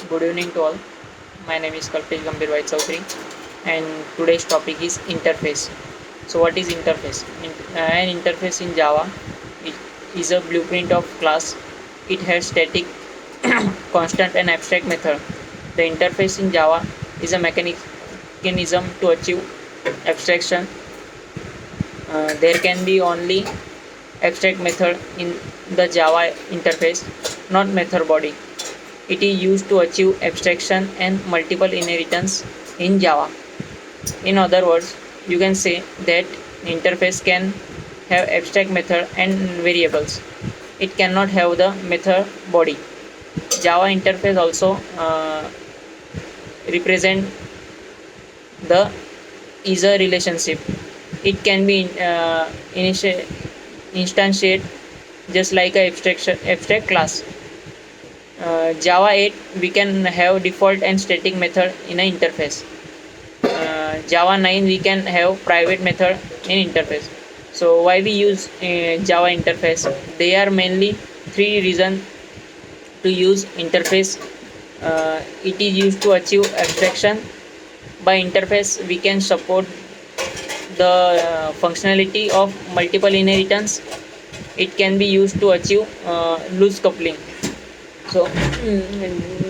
Good evening to all. My name is Kalpesh Gambhir Vai Chaudhary, and today's topic is interface. So, what is interface? An interface in Java is a blueprint of class. It has static, constant, and abstract method. The interface in Java is a mechanism to achieve abstraction. There can be only abstract method in the Java interface, not method body. It is used to achieve abstraction and multiple inheritance in Java. In other words, you can say that interface can have abstract method and variables. It cannot have the method body. Java interface also represent the user relationship. It can be instantiate just like a abstract class. Java 8 we can have default and static method in an interface. Java 9 we can have private method in interface. So why we use Java interface? There are mainly three reasons to use interface. It is used to achieve abstraction. By interface we can support the functionality of multiple inheritance. It can be used to achieve loose coupling. So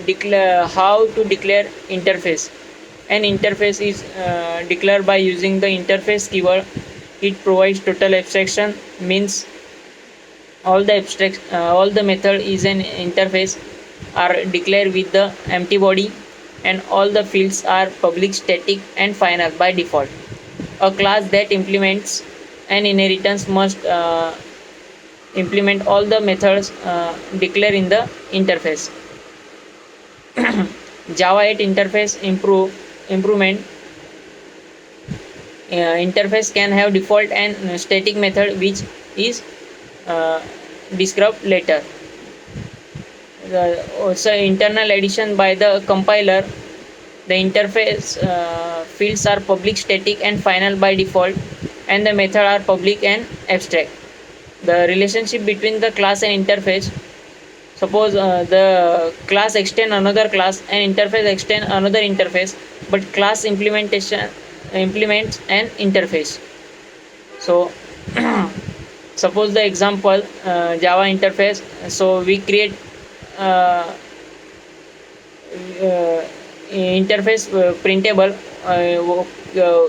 declare how to declare interface. An interface is declared by using the interface keyword. It provides total abstraction, means all the method is an interface are declared with the empty body, and all the fields are public, static, and final by default. A class that implements an inheritance must implement all the methods declared in the interface. Java 8 interface improvement. Interface can have default and static method, which is uh, described later. Also, internal addition by the compiler. The interface fields are public, static, and final by default, and the method are public and abstract. The relationship between the class and interface. Suppose the class extend another class and interface extend another interface, but class implementation implements an interface. So suppose the example Java interface. So we create uh, interface printable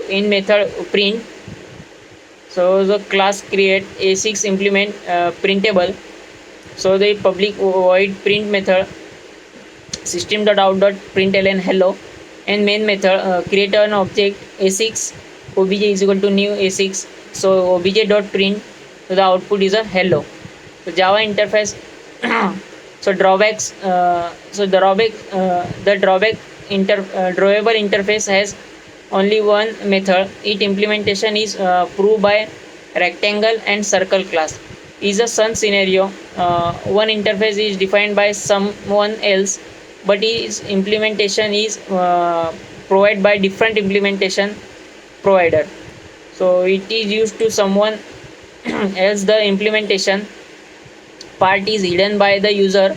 in method print. So the class create a6 implement printable. So the public void print method system.out.println hello, and main method create an object a6 obj is equal to new a6. So obj.print, so the output is a hello. So Java interface. So drawbacks. The drawable interface has only one method. Its implementation is proved by rectangle and circle class. Is a sun scenario. One interface is defined by someone else, but its implementation is provided by different implementation provider. So it is used to someone else. The implementation part is hidden by the user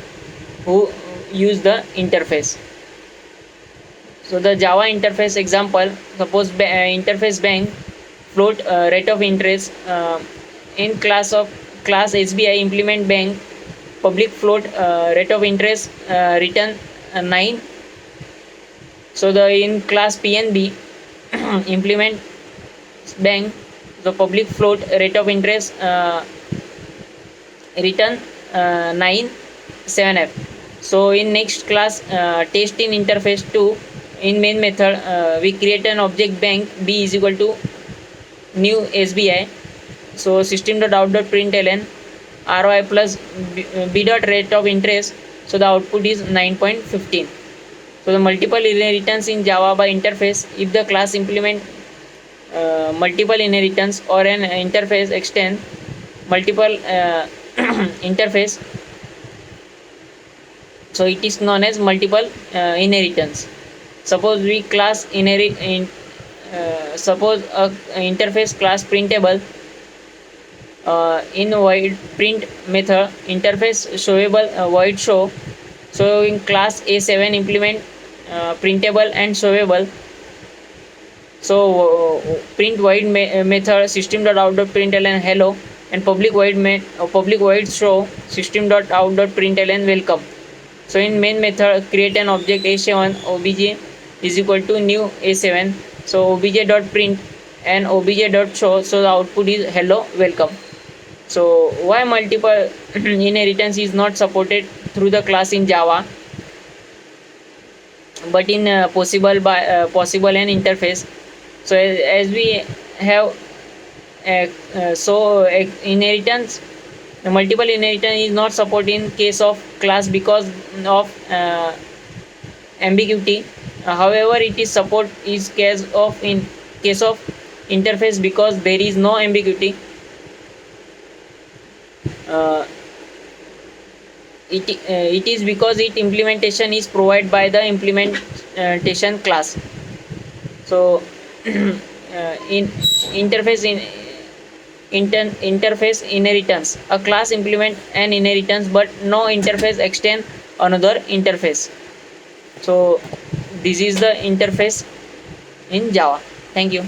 who use the interface. So the Java interface example. Suppose interface bank float rate of interest. In class SBI implement bank public float rate of interest return 9. So the in class PNB implement bank the public float rate of interest return 9 7f. So in next class test in interface 2, in main method we create an object bank b is equal to new SBI. So system.out.println ROI plus b dot rate of interest. So the output is 9.15. So the multiple inheritance in Java by interface. If the class implement multiple inheritance or an interface extend multiple interface, so it is known as multiple inheritance. Suppose we class suppose a interface class printable. In void print method interface showable void show. So in class A7 implement printable and showable. So print void method system.out.println hello, and public void show system.out.println welcome. So in main method create an object A7 obj is equal to new A7. So obj.print and obj.show, so the output is hello welcome. So why multiple inheritance is not supported through the class in Java, but in possible and interface. So as we have inheritance, multiple inheritance is not supported in case of class because of ambiguity. However, it is support is case of interface because there is no ambiguity. Uh, it is because it implementation is provided by the implementation class. So in interface interface inheritance, a class implement an inheritance but no interface extend another interface. So this is the interface in Java. Thank you.